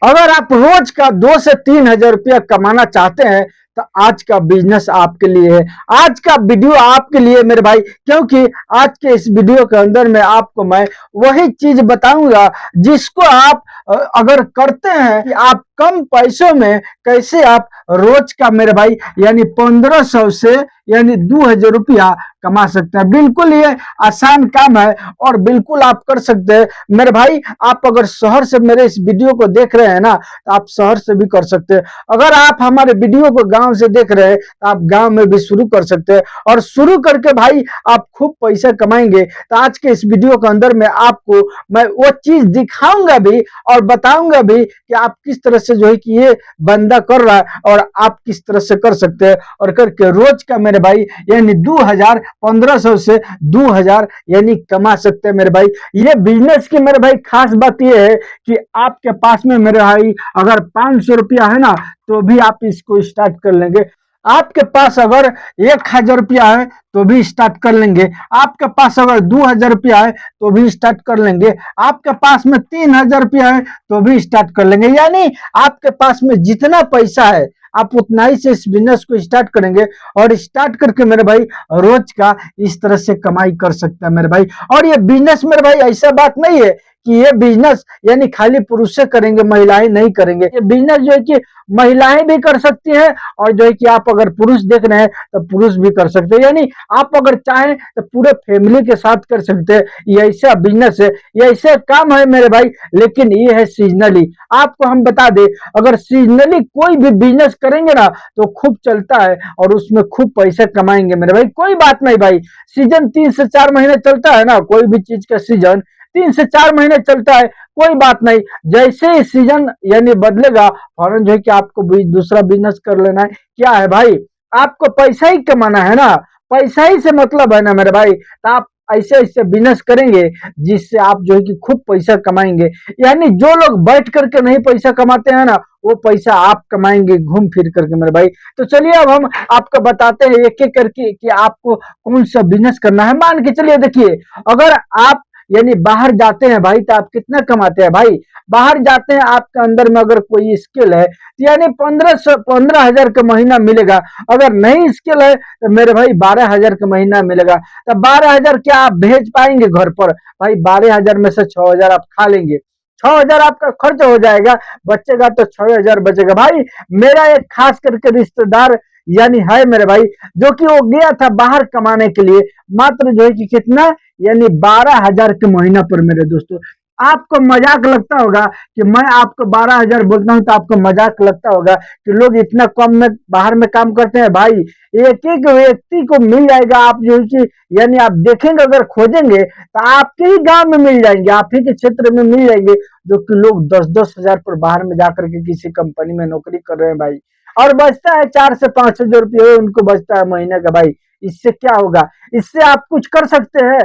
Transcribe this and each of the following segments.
अगर आप रोज का 2 से 3 हजार रुपया कमाना चाहते हैं तो आज का बिजनेस आपके लिए है। आज का वीडियो आपके लिए मेरे भाई, क्योंकि आज के इस वीडियो के अंदर में आपको मैं वही चीज बताऊंगा जिसको आप अगर करते हैं कि आप कम पैसों में कैसे आप रोज का मेरे भाई यानी 1500 से यानी 2000 रुपया कमा सकते हैं। बिल्कुल ये आसान काम है और बिल्कुल आप कर सकते हैं मेरे भाई। आप अगर शहर से मेरे इस वीडियो को देख रहे हैं ना तो आप शहर से भी कर सकते हैं। अगर आप हमारे वीडियो को गांव से देख रहे हैं तो आप गांव में भी शुरू कर सकते हैं और शुरू करके भाई आप खूब पैसा कमाएंगे। तो आज के इस वीडियो के अंदर में आपको मैं वो चीज दिखाऊंगा भी और बताऊंगा भी कि आप किस तरह से जो है कि ये बंदा कर रहा है और आप किस तरह से कर सकते हैं और करके रोज का मेरे भाई यानी 2000 1500 से 2000 यानी कमा सकते हैं मेरे भाई। ये बिजनेस की मेरे भाई खास बात ये है कि आपके पास में मेरे भाई अगर 500 रुपया है ना तो भी आप इसको स्टार्ट कर लेंगे। आपके पास अगर 1000 रुपया है तो भी स्टार्ट कर लेंगे। आपके पास अगर 2000 रुपया है तो भी स्टार्ट कर लेंगे। आपके पास में 3000 रुपया है तो भी स्टार्ट कर लेंगे। यानी आपके पास में जितना पैसा है आप उतना ही से इस बिजनेस को स्टार्ट करेंगे और स्टार्ट करके मेरे भाई रोज का इस तरह से कमाई कर सकता है मेरे भाई। और ये बिजनेस मेरे भाई ऐसा बात नहीं है कि ये बिजनेस यानी खाली पुरुष से करेंगे, महिलाएं नहीं करेंगे। ये बिजनेस जो है कि महिलाएं भी कर सकती हैं और जो है कि आप अगर पुरुष देख रहे हैं तो पुरुष भी कर सकते हैं। यानी आप अगर चाहें तो पूरे फैमिली के साथ कर सकते हैं। ये ऐसा बिजनेस है, ये ऐसा काम है मेरे भाई, लेकिन ये है सीजनली। आपको हम बता दें अगर सीजनली कोई भी बिजनेस करेंगे ना तो खूब चलता है और उसमें खूब पैसा कमाएंगे मेरे भाई। कोई बात नहीं भाई, सीजन 3 से 4 महीने चलता है ना, कोई भी चीज का सीजन 3 से 4 महीने चलता है, कोई बात नहीं। जैसे ही सीजन यानी बदलेगा फौरन जो है कि आपको भी दूसरा बिजनेस कर लेना है। क्या है भाई, आपको पैसा ही कमाना है ना, पैसा ही से मतलब है ना मेरे भाई। तो आप ऐसे ऐसे बिजनेस करेंगे जिससे आप जो है कि खूब पैसा कमाएंगे। यानी जो लोग बैठ करके नहीं पैसा कमाते हैं ना वो पैसा आप कमाएंगे घूम फिर करके मेरे भाई। तो चलिए अब हम आपको बताते हैं एक एक करके कि आपको कौन सा बिजनेस करना है। मान के चलिए देखिए, अगर आप यानी बाहर जाते हैं भाई तो आप कितना कमाते हैं भाई। बाहर जाते हैं, आपके अंदर में अगर कोई स्किल है तो यानी 15,000 का महीना मिलेगा। अगर नहीं स्किल है तो मेरे भाई 12,000 का महीना मिलेगा। तो 12,000 क्या आप भेज पाएंगे घर पर भाई? 12,000 में से 6,000 आप खा लेंगे, 6,000 आपका खर्च हो जाएगा, बचेगा तो 6,000 बचेगा भाई। मेरा एक खास करके रिश्तेदार यानी है मेरे भाई, जो कि वो गया था बाहर कमाने के लिए, मात्र जो है कि कितना यानी 12,000 के महीना पर। मेरे दोस्तों आपको मजाक लगता होगा कि मैं आपको 12,000 बोलता हूं तो आपको मजाक लगता होगा कि लोग इतना कम में बाहर में काम करते हैं। भाई एक एक व्यक्ति को मिल जाएगा, आप जो है कि यानी आप देखेंगे अगर खोजेंगे तो आपके ही गांव में मिल जाएंगे, आप ही के क्षेत्र में मिल जाएंगे, जो कि लोग 10-10 हजार पर बाहर में जाकर के किसी कंपनी में नौकरी कर रहे हैं भाई। और बचता है 4 से 5 हजार रुपये उनको बचता है महीने का भाई। इससे क्या होगा, इससे आप कुछ कर सकते हैं।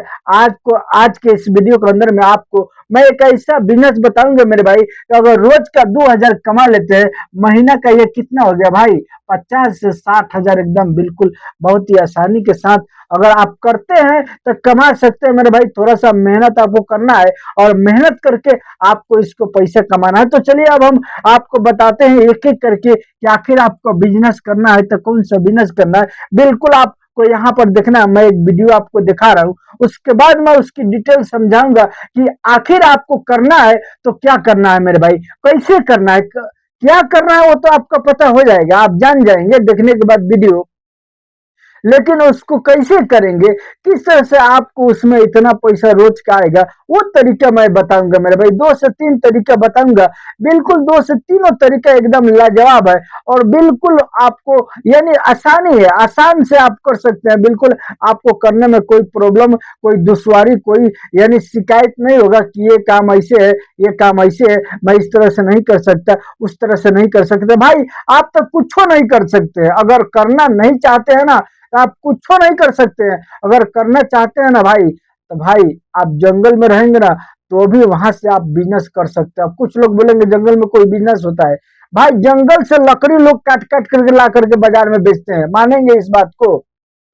आज के इस वीडियो के अंदर में आपको मैं एक ऐसा बिजनेस बताऊंगा मेरे भाई कि अगर रोज का 2000 कमा लेते हैं, महीना का ये कितना हो गया भाई? 50 से 60 हजार एकदम बिल्कुल बहुत ही आसानी के साथ अगर आप करते हैं तो कमा सकते हैं मेरे भाई। थोड़ा सा मेहनत आपको करना है और मेहनत करके आपको इसको पैसा कमाना है। तो चलिए अब हम आपको बताते हैं एक एक करके कि आखिर आपको बिजनेस करना है तो कौन सा बिजनेस करना है। बिल्कुल आपको यहाँ पर देखना है, मैं एक वीडियो आपको दिखा रहा हूँ, उसके बाद मैं उसकी डिटेल समझाऊंगा कि आखिर आपको करना है तो क्या करना है मेरे भाई, कैसे करना है, क्या करना है वो तो आपको पता हो जाएगा, आप जान जाएंगे देखने के बाद वीडियो। लेकिन उसको कैसे करेंगे, किस तरह से आपको उसमें इतना पैसा रोज का आएगा, वो तरीका मैं बताऊंगा मेरे भाई। 2 से 3 तरीका बताऊंगा, बिल्कुल 2 से 3 तरीका एकदम लाजवाब है और बिल्कुल आपको यानी आसानी है, आसान से आप कर सकते हैं। बिल्कुल आपको करने में कोई प्रॉब्लम, कोई दुश्वारी, कोई यानी शिकायत नहीं होगा कि ये काम ऐसे है, ये काम ऐसे है, मैं इस तरह से नहीं कर सकता, उस तरह से नहीं कर सकते भाई। आप तो कुछ नहीं कर सकते, अगर करना नहीं चाहते हैं ना तो आप कुछ नहीं कर सकते हैं। अगर करना चाहते हैं ना भाई तो भाई आप जंगल में रहेंगे ना तो भी वहां से आप बिजनेस कर सकते हैं। कुछ लोग बोलेंगे जंगल में कोई बिजनेस होता है भाई, जंगल से लकड़ी लोग काट काट करके ला करके बाजार में बेचते हैं, मानेंगे इस बात को?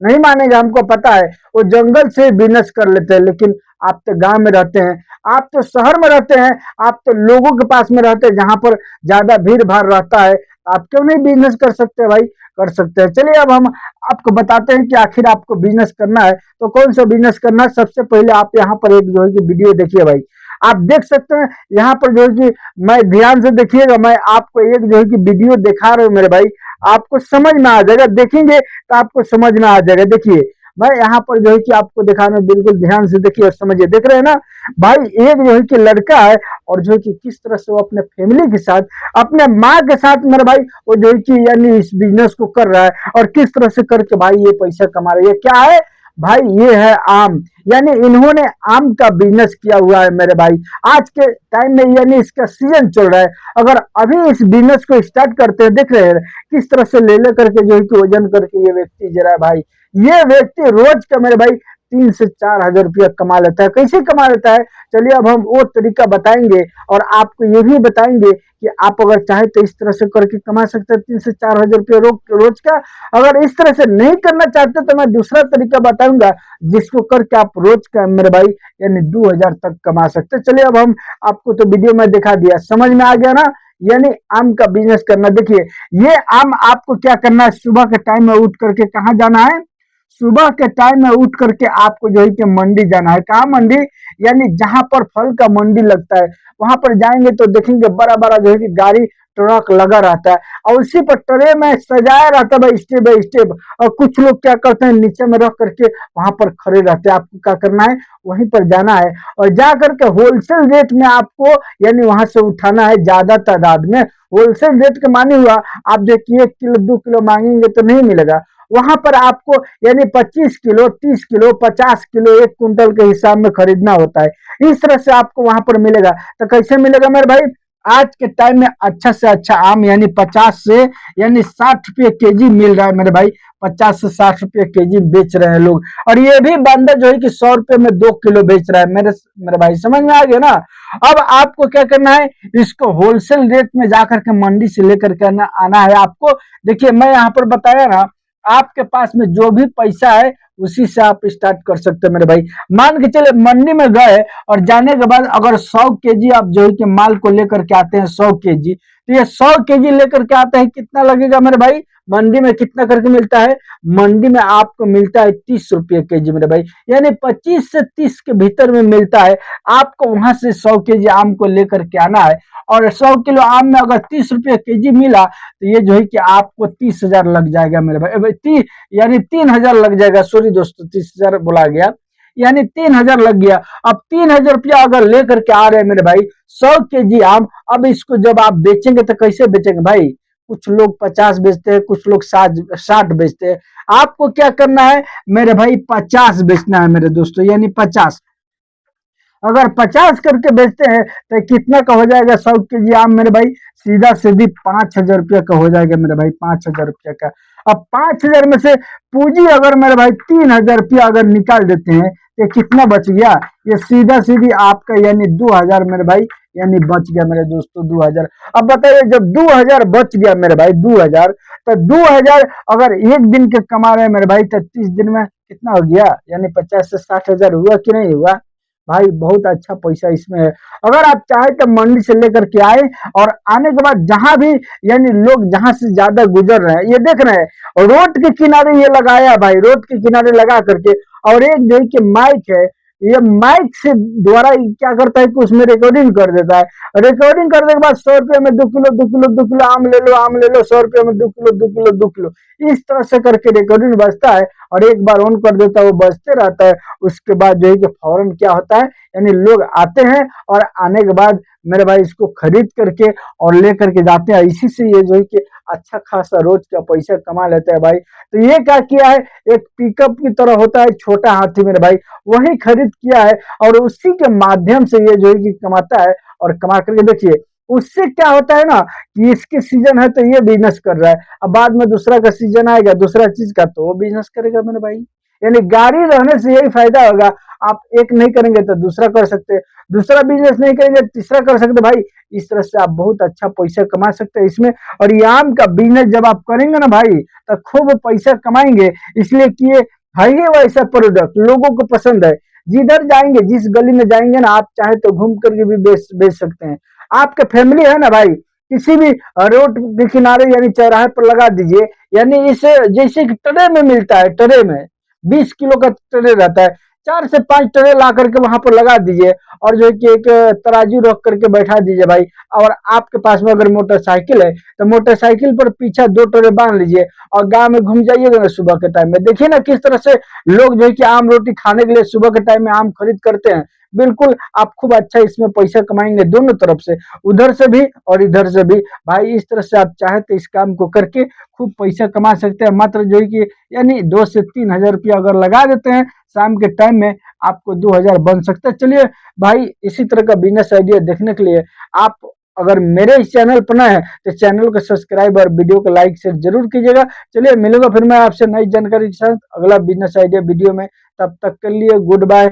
नहीं मानेगा, हमको पता है। वो जंगल से बिजनेस कर लेते हैं, लेकिन आप तो गांव में रहते हैं, आप तो शहर में रहते हैं, आप तो लोगों के पास में रहते हैं जहां पर ज्यादा भीड़ भाड़ रहता है। आप क्यों नहीं बिजनेस कर सकते भाई? कर सकते हैं। चलिए अब हम आपको बताते हैं कि आखिर आपको बिजनेस करना है तो कौन सा बिजनेस करना है। सबसे पहले आप यहाँ पर एक जो है कि वीडियो देखिए भाई, आप देख सकते हैं यहाँ पर जो है कि, मैं ध्यान से देखिएगा, मैं आपको एक जो है कि वीडियो दिखा रहा हूँ मेरे भाई, आपको समझ में आ जाएगा, देखेंगे तो आपको समझ में आ जाएगा। देखिए मैं यहाँ पर जो है कि आपको दिखाना, बिल्कुल ध्यान से देखिए और समझिए। देख रहे हैं ना भाई, एक जो है कि लड़का है और जो है कि किस तरह से वो अपने फैमिली के साथ, अपने माँ के साथ मेरे भाई, वो जो है कि यानी इस बिजनेस को कर रहा है और किस तरह से करके भाई ये पैसा कमा रहा है। ये क्या है भाई? ये है आम, यानी इन्होंने आम का बिजनेस किया हुआ है मेरे भाई। आज के टाइम में यानी इसका सीजन चल रहा है, अगर अभी इस बिजनेस को स्टार्ट करते हैं, देख रहे हैं किस तरह से ले करके जो है कि वजन करके ये व्यक्ति जरा भाई, ये व्यक्ति रोज का मेरे भाई 3 से 4 हजार रुपया कमा लेता है। कैसे कमा लेता है? चलिए अब हम वो तरीका बताएंगे और आपको ये भी बताएंगे कि आप अगर चाहे तो इस तरह से करके कमा सकते हैं 3 से 4 हजार रुपया रोज का। अगर इस तरह से नहीं करना चाहते तो मैं दूसरा तरीका बताऊंगा, जिसको करके आप रोज का मेरे भाई यानी 2 हजार तक कमा सकते हैं। चलिए अब हम आपको तो वीडियो में दिखा दिया, समझ में आ गया ना? यानी आम का बिजनेस करना। देखिए ये आम आपको क्या करना है, सुबह के टाइम में उठ करके कहाँ जाना है? सुबह के टाइम में उठ करके आपको जो है कि मंडी जाना है। कहाँ मंडी? यानी जहां पर फल का मंडी लगता है, वहां पर जाएंगे तो देखेंगे बड़ा बड़ा जो है कि गाड़ी ट्रक लगा रहता है और उसी पर ट्रे में सजाया रहता है भाई, स्टेप बाई स्टेप। और कुछ लोग क्या करते हैं, नीचे में रख करके वहां पर खड़े रहते हैं। आपको क्या करना है, वहीं पर जाना है और जा करके होलसेल रेट में आपको यानी वहां से उठाना है, ज्यादा तादाद में। होलसेल रेट का माने हुआ, आप देखिए 1 किलो 2 किलो मांगेंगे तो नहीं मिलेगा। वहां पर आपको यानी 25 किलो 30 किलो 50 किलो 1 कुंटल के हिसाब में खरीदना होता है। इस तरह से आपको वहां पर मिलेगा। तो कैसे मिलेगा मेरे भाई? आज के टाइम में अच्छा से अच्छा आम यानी 50 से यानी 60 रुपये केजी मिल रहा है मेरे भाई। 50 से 60 रुपये केजी बेच रहे हैं लोग, और ये भी बंदा जो है कि 100 रुपये में 2 किलो बेच रहा है। मेरे भाई समझ में आ गया ना? अब आपको क्या करना है, इसको होलसेल रेट में जाकर के मंडी से लेकर के आना है आपको। देखिए मैं यहाँ पर बताया ना, आपके पास में जो भी पैसा है उसी से आप स्टार्ट कर सकते हैं मेरे भाई। मान के चले मंडी में गए और जाने के बाद अगर 100 केजी आप जो है कि माल को लेकर के आते हैं, 100 केजी, तो ये 100 केजी लेकर के आते हैं, कितना लगेगा मेरे भाई? मंडी में कितना करके मिलता है? मंडी में आपको मिलता है 30 रुपये केजी मेरे भाई, यानी 25 से 30 के भीतर में मिलता है। आपको वहां से 100 केजी आम को लेकर के आना है और 100 किलो आम में अगर 30 रुपये केजी मिला तो ये जो है कि आपको 30 हजार लग जाएगा मेरे भाई। यानी 3 हजार लग जाएगा, सॉरी दोस्तों 30 हजार बोला गया, यानी 3 हजार लग गया। अब 3 हजार रुपया अगर लेकर के आ रहे हैं मेरे भाई 100 केजी आम, अब इसको जब आप बेचेंगे तो कैसे बेचेंगे भाई? कुछ लोग 50 बेचते हैं, कुछ लोग 60 बेचते हैं। आपको क्या करना है मेरे भाई? 50 बेचना है मेरे दोस्तों, यानी 50। अगर 50 करके बेचते हैं तो कितना का हो जाएगा 100 केजी आम मेरे भाई? सीधा सीधी 5 हजार रुपया का हो जाएगा मेरे भाई, 5 हजार रुपया का। अब 5 हजार में से पूंजी अगर मेरे भाई 3 हजार रुपया अगर निकाल देते हैं तो कितना बच गया? ये सीधा सीधी आपका यानी 2 हजार मेरे भाई, यानी बच गया मेरे दोस्तों 2 हजार। अब बताइए जब 2 हजार बच गया मेरे भाई, 2 हजार, तो 2 हजार अगर एक दिन के कमा रहे हैं मेरे भाई तो 30 दिन में कितना हो गया? यानी 50 से 60 हजार हुआ कि नहीं हुआ भाई? बहुत अच्छा पैसा इसमें है। अगर आप चाहे तो मंडी से लेकर के आए और आने के बाद जहां भी यानी लोग जहां से ज्यादा गुजर रहे हैं, ये देख रहे हैं रोड के किनारे ये लगाया भाई, रोड के किनारे लगा करके, और एक जो है कि माइक है, ये माइक से द्वारा क्या करता है कि उसमें रिकॉर्डिंग कर देता है। रिकॉर्डिंग करने के बाद 100 रुपये में 2 किलो 2 किलो 2 किलो आम ले लो, आम ले लो, 100 रुपये में 2 किलो 2 किलो 2 किलो, इस तरह से करके रिकॉर्डिंग बजता है और एक बार ऑन कर देता है वो बजते रहता है। उसके बाद जो है कि फौरन क्या होता है, यानी लोग आते हैं और आने के बाद मेरे भाई इसको खरीद करके और ले करके जाते हैं। इसी से ये जो है कि अच्छा खासा रोज का पैसा कमा लेते हैं भाई। तो ये क्या किया है, एक पिकअप की तरह होता है छोटा हाथी मेरे भाई, वही खरीद किया है और उसी के माध्यम से ये जो है कि कमाता है। और कमा करके देखिए उससे क्या होता है ना कि इसके सीजन है तो ये बिजनेस कर रहा है, अब बाद में दूसरा का सीजन आएगा दूसरा चीज का तो वो बिजनेस करेगा मेरे भाई। यानी गाड़ी रहने से यही फायदा होगा, आप एक नहीं करेंगे तो दूसरा कर सकते, दूसरा बिजनेस नहीं करेंगे तीसरा कर सकते भाई। इस तरह से आप बहुत अच्छा पैसा कमा सकते हैं इसमें। और ये आम का बिजनेस जब आप करेंगे ना भाई तो खूब पैसा कमाएंगे, इसलिए कि ये है ही वैसा प्रोडक्ट, लोगों को पसंद है। जिधर जाएंगे, जिस गली में जाएंगे ना, आप चाहे तो घूम करके भी बेच बेच सकते हैं। आपके फैमिली है ना भाई, किसी भी रोड के किनारे यानी चौराहे पर लगा दीजिए। यानी इसे जैसे कि ट्रे में मिलता है, ट्रे में 20 किलो का ट्रे रहता है, 4 से 5 ट्रे ला करके वहां पर लगा दीजिए। और जो है कि एक तराजू रख करके बैठा दीजिए भाई। और आपके पास में अगर मोटरसाइकिल है तो मोटरसाइकिल पर पीछे 2 ट्रे बांध लीजिए और गांव में घूम जाइएगा ना सुबह के टाइम में। देखिए ना किस तरह से लोग जो है कि आम रोटी खाने के लिए सुबह के टाइम में आम खरीद करते हैं। बिल्कुल आप खूब अच्छा इसमें पैसा कमाएंगे दोनों तरफ से, उधर से भी और इधर से भी। भाई इस तरह से आप चाहे तो इस काम को करके खूब पैसा कमा सकते हैं। मात्र जो है कि यानी 2 से 3 हजार रुपया अगर लगा देते हैं शाम के टाइम में, आपको 2 हजार बन सकता है। चलिए भाई, इसी तरह का बिजनेस आइडिया देखने के लिए आप अगर मेरे इस चैनल पर नए हैं तो चैनल को सब्सक्राइब और वीडियो को लाइक शेयर जरूर कीजिएगा। चलिए मिलूंगा फिर मैं आपसे नई जानकारी के साथ अगला बिजनेस आइडिया वीडियो में। तब तक के लिए गुड बाय।